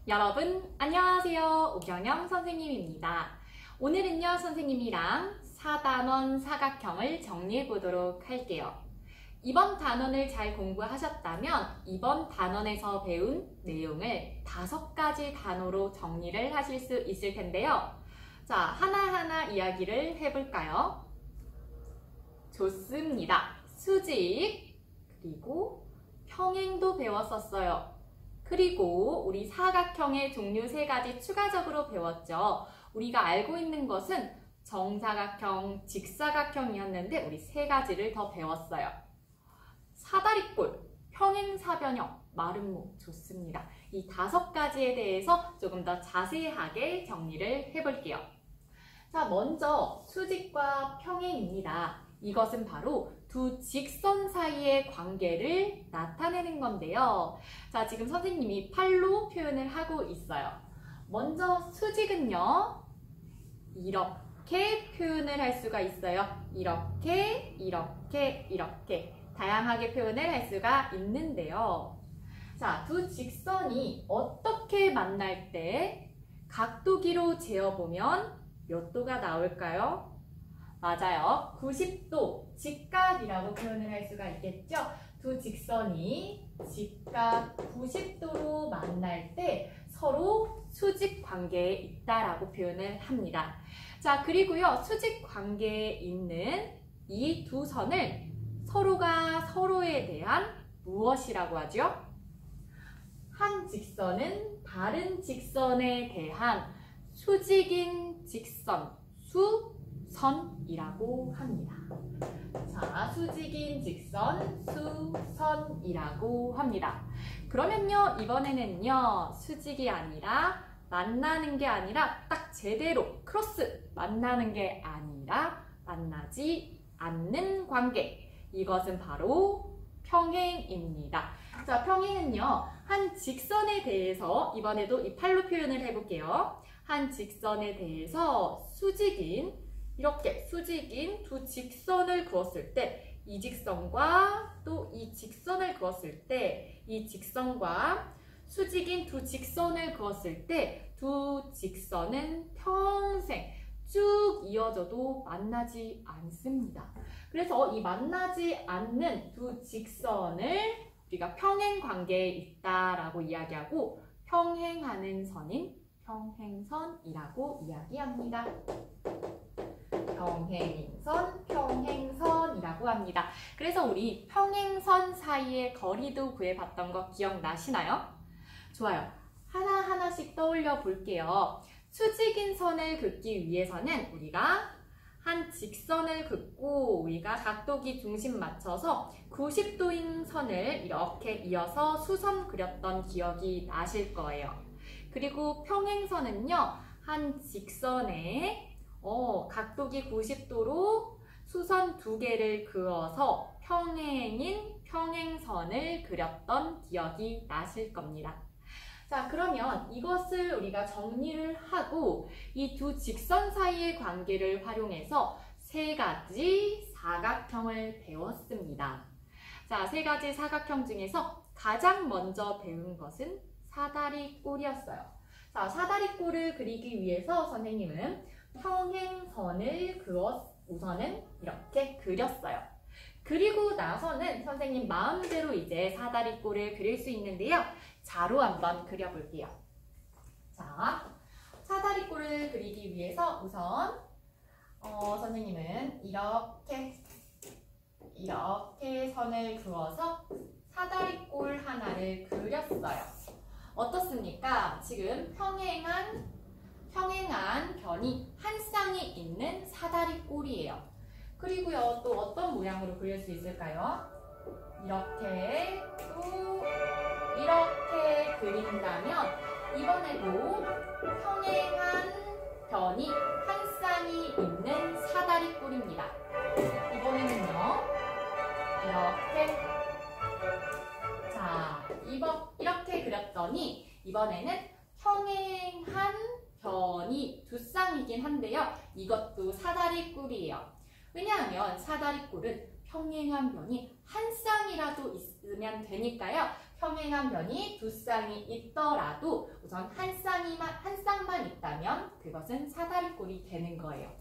여러분 안녕하세요. 오경영 선생님입니다. 오늘은요 선생님이랑 4단원 사각형을 정리해 보도록 할게요. 이번 단원을 잘 공부하셨다면 이번 단원에서 배운 내용을 5가지 단어로 정리를 하실 수 있을 텐데요. 자, 하나하나 이야기를 해볼까요? 좋습니다. 수직, 그리고 평행도 배웠었어요. 그리고 우리 사각형의 종류 3가지 추가적으로 배웠죠. 우리가 알고 있는 것은 정사각형, 직사각형이었는데 우리 3가지를 더 배웠어요. 사다리꼴, 평행사변형, 마름모 좋습니다. 이 5가지에 대해서 조금 더 자세하게 정리를 해볼게요. 자, 먼저 수직과 평행입니다. 이것은 바로 두 직선 사이의 관계를 나타내는 건데요. 자, 지금 선생님이 팔로 표현을 하고 있어요. 먼저 수직은요, 이렇게 표현을 할 수가 있어요. 이렇게, 이렇게, 이렇게 다양하게 표현을 할 수가 있는데요. 자, 두 직선이 어떻게 만날 때 각도기로 재어보면 몇 도가 나올까요? 맞아요. 90도, 직각이라고 표현을 할 수가 있겠죠? 두 직선이 직각 90도로 만날 때 서로 수직 관계에 있다라고 표현을 합니다. 자, 그리고요, 수직 관계에 있는 이 두 선을 서로가 서로에 대한 무엇이라고 하죠? 한 직선은 다른 직선에 대한 수직인 직선, 수선이라고 합니다. 자, 수직인 직선, 수선이라고 합니다. 그러면요, 이번에는요, 수직이 아니라 만나는 게 아니라 딱 제대로 크로스, 만나는 게 아니라 만나지 않는 관계. 이것은 바로 평행입니다. 자, 평행은요, 한 직선에 대해서 이번에도 이 팔로 표현을 해볼게요. 한 직선에 대해서 수직인, 이렇게 수직인 두 직선을 그었을 때 이 직선과 또 이 직선을 그었을 때 이 직선과 수직인 두 직선을 그었을 때 두 직선은 평생 쭉 이어져도 만나지 않습니다. 그래서 이 만나지 않는 두 직선을 우리가 평행 관계에 있다라고 이야기하고 평행하는 선인 평행선이라고 이야기합니다. 평행선, 평행선이라고 합니다. 그래서 우리 평행선 사이의 거리도 구해봤던 거 기억나시나요? 좋아요. 하나하나씩 떠올려 볼게요. 수직인 선을 긋기 위해서는 우리가 한 직선을 긋고 우리가 각도기 중심 맞춰서 90도인 선을 이렇게 이어서 수선 그렸던 기억이 나실 거예요. 그리고 평행선은요, 한 직선에 각도기 90도로 수선 2개를 그어서 평행인 평행선을 그렸던 기억이 나실 겁니다. 자, 그러면 이것을 우리가 정리를 하고 이 두 직선 사이의 관계를 활용해서 3가지 사각형을 배웠습니다. 자, 3가지 사각형 중에서 가장 먼저 배운 것은 사다리꼴이었어요. 자, 사다리꼴을 그리기 위해서 선생님은 평행선을 우선은 이렇게 그렸어요. 그리고 나서는 선생님 마음대로 이제 사다리꼴을 그릴 수 있는데요. 자로 한번 그려볼게요. 자, 사다리꼴을 그리기 위해서 우선 선생님은 이렇게 선을 그어서 사다리꼴 하나를 그렸어요. 어떻습니까? 지금 평행한 변이 한 쌍이 있는 사다리꼴이에요. 그리고요, 또 어떤 모양으로 그릴 수 있을까요? 이렇게 또 이렇게 그린다면 이번에도 평행한 변이 한 쌍이 있는 사다리꼴입니다. 이번에는요, 이렇게 그렸더니 이번에는 평행한 변이 2쌍이긴 한데요. 이것도 사다리꼴이에요. 왜냐하면 사다리꼴은 평행한 변이 한 쌍이라도 있으면 되니까요. 평행한 변이 두 쌍이 있더라도 우선 한 쌍만 있다면 그것은 사다리꼴이 되는 거예요.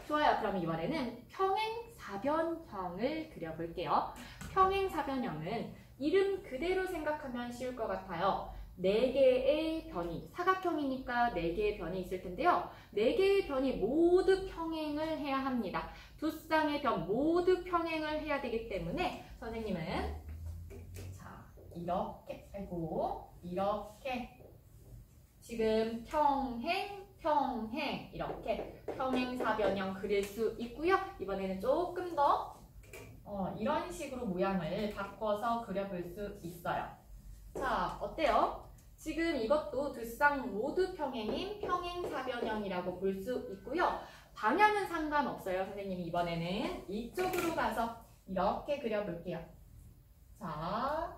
좋아요. 그럼 이번에는 평행사변형을 그려볼게요. 평행사변형은 이름 그대로 생각하면 쉬울 것 같아요. 4개의 변이, 사각형이니까 4개의 변이 있을 텐데요. 4개의 변이 모두 평행을 해야 합니다. 두 쌍의 변 모두 평행을 해야 되기 때문에 선생님은 이렇게 지금 평행 이렇게 평행사변형 그릴 수 있고요. 이번에는 조금 더 이런 식으로 모양을 바꿔서 그려볼 수 있어요. 자, 어때요? 지금 이것도 두 쌍 모두 평행인 평행사변형이라고 볼 수 있고요. 방향은 상관없어요. 선생님이 이번에는 이쪽으로 가서 이렇게 그려볼게요. 자,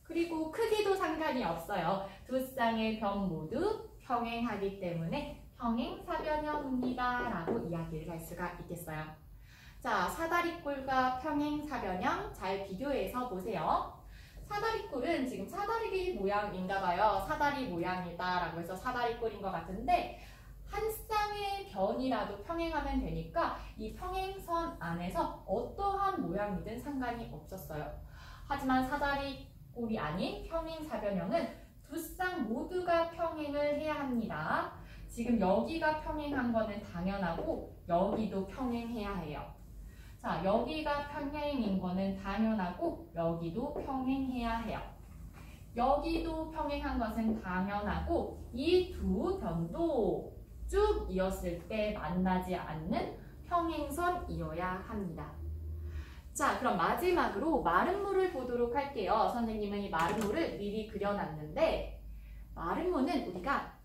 그리고 크기도 상관이 없어요. 두 쌍의 변 모두 평행하기 때문에 평행사변형입니다 라고 이야기를 할 수가 있겠어요. 자, 사다리꼴과 평행사변형 잘 비교해서 보세요. 사다리꼴은 지금 사다리 모양인가 봐요. 사다리 모양이다 라고 해서 사다리꼴인 것 같은데 한 쌍의 변이라도 평행하면 되니까 이 평행선 안에서 어떠한 모양이든 상관이 없었어요. 하지만 사다리꼴이 아닌 평행사변형은 두 쌍 모두가 평행을 해야 합니다. 지금 여기가 평행한 거는 당연하고 여기도 평행해야 해요. 자, 여기가 평행인 거는 당연하고 여기도 평행해야 해요. 여기도 평행한 것은 당연하고 이 두 변도 쭉 이었을 때 만나지 않는 평행선이어야 합니다. 자, 그럼 마지막으로 마름모를 보도록 할게요. 선생님은 이 마름모를 미리 그려놨는데 마름모는 우리가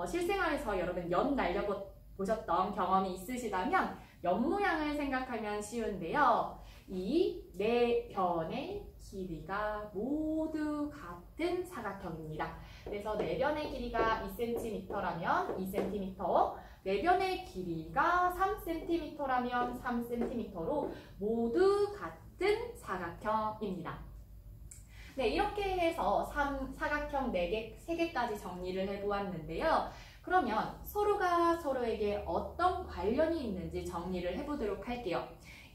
실생활에서 여러분 연 날려보셨던 경험이 있으시다면 연 모양을 생각하면 쉬운데요. 이 네 변의 길이가 모두 같은 사각형입니다. 그래서 네 변의 길이가 2cm라면 2cm, 네 변의 길이가 3cm라면 3cm로 모두 같은 사각형입니다. 네, 이렇게 해서 사각형 3개까지 정리를 해보았는데요. 그러면 서로가 서로에게 어떤 관련이 있는지 정리를 해보도록 할게요.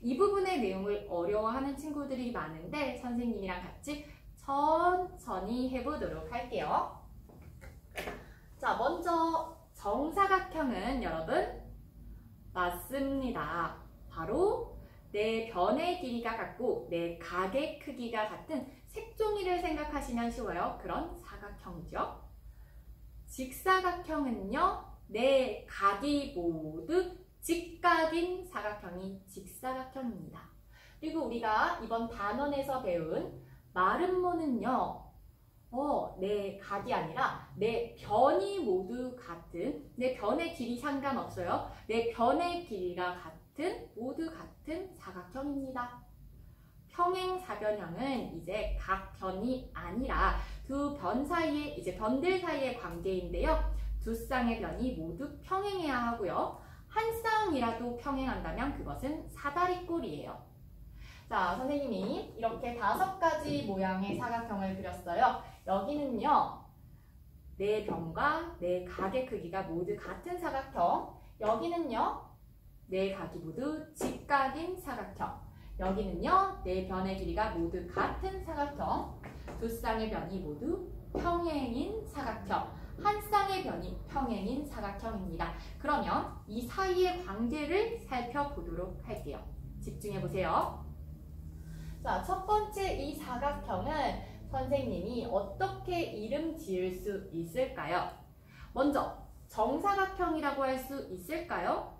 이 부분의 내용을 어려워하는 친구들이 많은데 선생님이랑 같이 천천히 해보도록 할게요. 자, 먼저 정사각형은 여러분 맞습니다. 바로 네 변의 길이가 같고 네 각의 크기가 같은 색종이를 생각하시면 쉬워요. 그런 사각형이죠. 직사각형은요, 네 각이 모두 직각인 사각형이 직사각형입니다. 그리고 우리가 이번 단원에서 배운 마름모는요, 네 각이 아니라 네 변이 모두 같은, 네 변의 길이 상관없어요. 네 변의 길이가 모두 같은 사각형입니다. 평행사변형은 이제 각 변이 아니라 두 변 사이의, 이제 변들 사이의 관계인데요. 두 쌍의 변이 모두 평행해야 하고요. 한 쌍이라도 평행한다면 그것은 사다리꼴이에요. 자, 선생님이 이렇게 5가지 모양의 사각형을 그렸어요. 여기는요, 네 변과 네 각의 크기가 모두 같은 사각형. 여기는요, 네 각이 모두 직각인 사각형. 여기는요, 네 변의 길이가 모두 같은 사각형. 두 쌍의 변이 모두 평행인 사각형. 한 쌍의 변이 평행인 사각형입니다. 그러면 이 사이의 관계를 살펴보도록 할게요. 집중해보세요. 자, 첫 번째 이 사각형은 선생님이 어떻게 이름 지을 수 있을까요? 먼저 정사각형이라고 할 수 있을까요?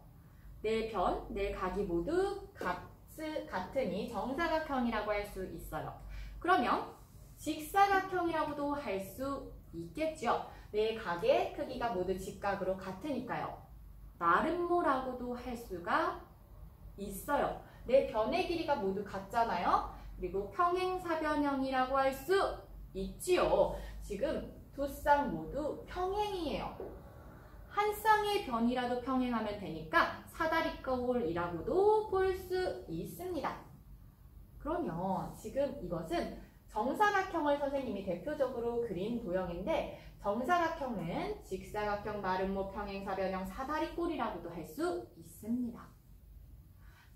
네 변, 네 각이 모두 같으니 정사각형이라고 할 수 있어요. 그러면 직사각형이라고도 할 수 있겠죠. 네 각의 크기가 모두 직각으로 같으니까요. 마름모라고도 할 수가 있어요. 네 변의 길이가 모두 같잖아요. 그리고 평행사변형이라고 할 수 있지요. 지금 두 쌍 모두 평행이에요. 한 쌍의 변이라도 평행하면 되니까 사다리꼴이라고도 볼 수 있습니다. 그러면 지금 이것은 정사각형을 선생님이 대표적으로 그린 도형인데 정사각형은 직사각형, 마름모, 평행사변형, 사다리꼴이라고도 할 수 있습니다.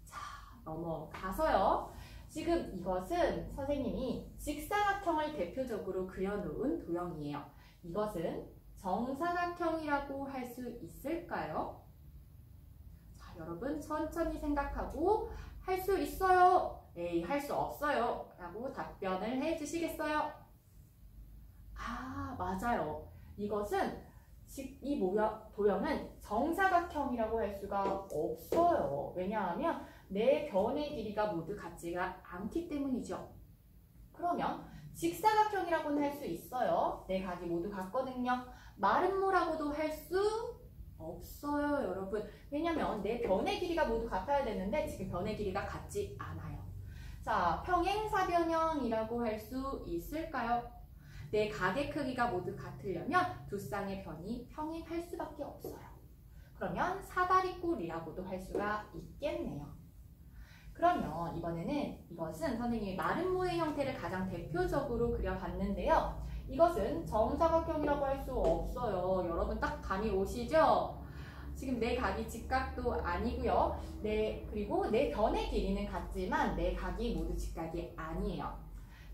자, 넘어가서요. 지금 이것은 선생님이 직사각형을 대표적으로 그려놓은 도형이에요. 이것은 정사각형이라고 할 수 있을까요? 자, 여러분 천천히 생각하고 할 수 있어요. 에이, 할 수 없어요. 라고 답변을 해주시겠어요? 아, 맞아요. 이것은 이 도형은 정사각형이라고 할 수가 없어요. 왜냐하면 내 변의 길이가 모두 같지가 않기 때문이죠. 그러면 직사각형이라고는 할 수 있어요. 내 각이 모두 같거든요. 마름모라고도 할 수 없어요, 여러분. 왜냐면 내 변의 길이가 모두 같아야 되는데 지금 변의 길이가 같지 않아요. 자, 평행사변형이라고 할 수 있을까요? 내 각의 크기가 모두 같으려면 두 쌍의 변이 평행할 수밖에 없어요. 그러면 사다리꼴이라고도 할 수가 있겠네요. 그러면 이번에는 이것은 선생님이 마름모의 형태를 가장 대표적으로 그려봤는데요. 이것은 정사각형이라고 할 수 없어요. 여러분 딱 감이 오시죠? 지금 내 각이 직각도 아니고요. 그리고 내 변의 길이는 같지만 내 각이 모두 직각이 아니에요.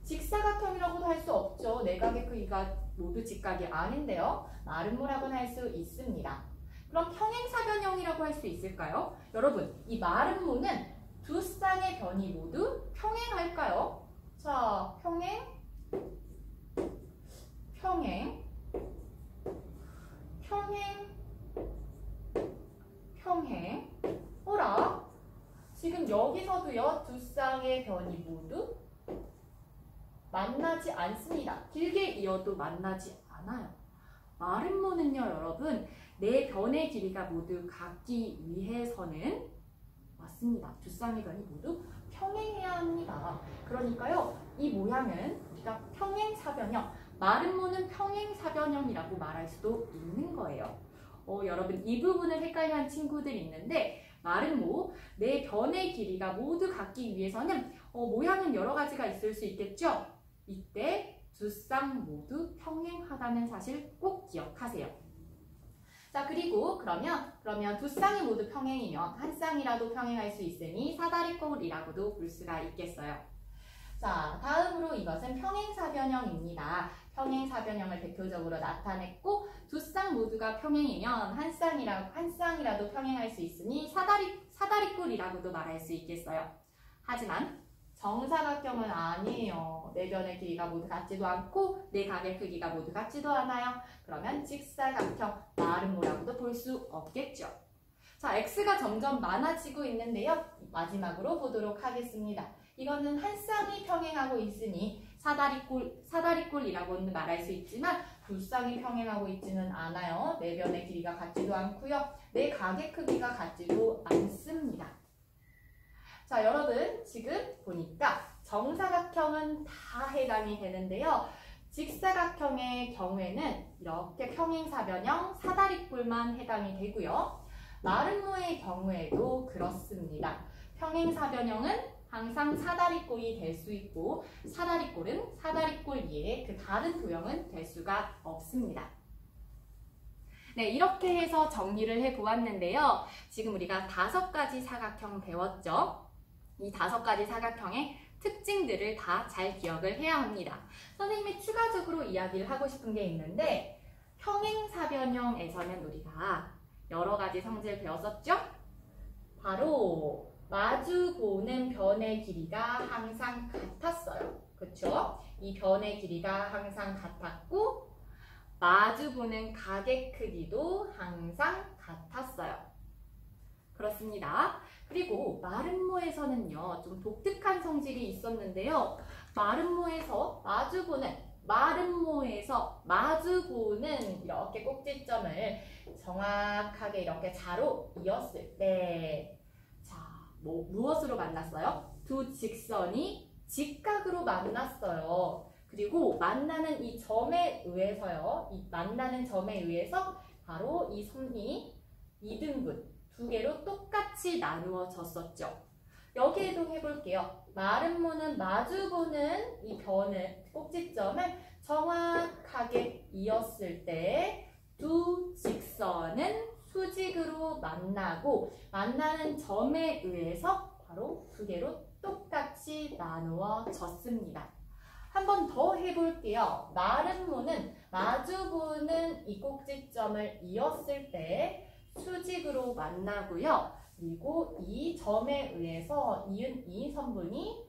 직사각형이라고도 할 수 없죠. 내 각의 크기가 모두 직각이 아닌데요. 마름모라고는 할 수 있습니다. 그럼 평행사변형이라고 할 수 있을까요? 여러분, 이 마름모는 두 쌍의 변이 모두 평행할까요? 자, 평행, 어라? 지금 여기서도요, 두 쌍의 변이 모두 만나지 않습니다. 길게 이어도 만나지 않아요. 마름모는요, 여러분, 내 변의 길이가 모두 같기 위해서는 맞습니다. 두 쌍의 변이 모두 평행해야 합니다. 그러니까요, 이 모양은 우리가 평행사변형, 마름모는 평행사변형이라고 말할 수도 있는 거예요. 여러분, 이 부분을 헷갈려하는 친구들이 있는데 마름모, 내 변의 길이가 모두 같기 위해서는 모양은 여러 가지가 있을 수 있겠죠? 이때 두 쌍 모두 평행하다는 사실 꼭 기억하세요. 자, 그리고 그러면 두 쌍이 모두 평행이면 한 쌍이라도 평행할 수 있으니 사다리꼴이라고도 볼 수가 있겠어요. 자, 다음으로 이것은 평행사변형입니다. 평행사변형을 대표적으로 나타냈고 두 쌍 모두가 평행이면 한 쌍이라도 평행할 수 있으니 사다리꼴이라고도 말할 수 있겠어요. 하지만 정사각형은 아니에요. 내 변의 길이가 모두 같지도 않고 내 각의 크기가 모두 같지도 않아요. 그러면 직사각형, 마름모라고도 볼 수 없겠죠. 자, x가 점점 많아지고 있는데요. 마지막으로 보도록 하겠습니다. 이거는 한 쌍이 평행하고 있으니 사다리꼴이라고는 말할 수 있지만 두 쌍이 평행하고 있지는 않아요. 내 변의 길이가 같지도 않고요. 내 각의 크기가 같지도 않습니다. 자, 여러분 지금 보니까 정사각형은 다 해당이 되는데요. 직사각형의 경우에는 이렇게 평행사변형, 사다리꼴만 해당이 되고요. 마름모의 경우에도 그렇습니다. 평행사변형은 항상 사다리꼴이 될 수 있고 사다리꼴은 사다리꼴 이외에 그 다른 도형은 될 수가 없습니다. 네, 이렇게 해서 정리를 해보았는데요. 지금 우리가 5가지 사각형 배웠죠? 이 5가지 사각형의 특징들을 다 잘 기억을 해야 합니다. 선생님이 추가적으로 이야기를 하고 싶은 게 있는데 평행사변형에서는 우리가 여러 가지 성질 배웠었죠? 바로 마주보는 변의 길이가 항상 같았어요. 그렇죠? 이 변의 길이가 항상 같았고 마주보는 각의 크기도 항상 같았어요. 그렇습니다. 그리고 마름모에서는요, 좀 독특한 성질이 있었는데요. 마름모에서 마주보는 이렇게 꼭지점을 정확하게 이렇게 자로 이었을 때, 자, 무엇으로 만났어요? 두 직선이 직각으로 만났어요. 그리고 만나는 이 점에 의해서요, 바로 이 선이 2등분, 두 개로 똑같이 나누어졌었죠. 여기에도 해볼게요. 마름모는 마주보는 이 변을, 꼭지점을 정확하게 이었을 때 두 직선은 수직으로 만나고 만나는 점에 의해서 바로 두 개로 똑같이 나누어졌습니다. 한 번 더 해볼게요. 마름모는 마주보는 이 꼭지점을 이었을 때 수직으로 만나고요. 그리고 이 점에 의해서 이은 이 선분이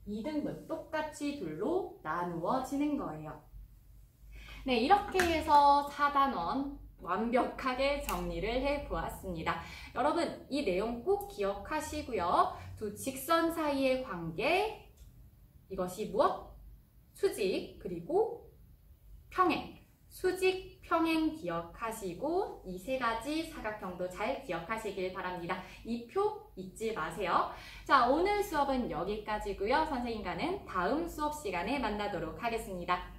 2등분 똑같이 둘로 나누어지는 거예요. 네, 이렇게 해서 4단원 완벽하게 정리를 해보았습니다. 여러분, 이 내용 꼭 기억하시고요. 두 직선 사이의 관계, 이것이 무엇? 수직, 그리고 평행. 수직, 평행 기억하시고 이 세 가지 사각형도 잘 기억하시길 바랍니다. 이 표 잊지 마세요. 자, 오늘 수업은 여기까지고요. 선생님과는 다음 수업 시간에 만나도록 하겠습니다.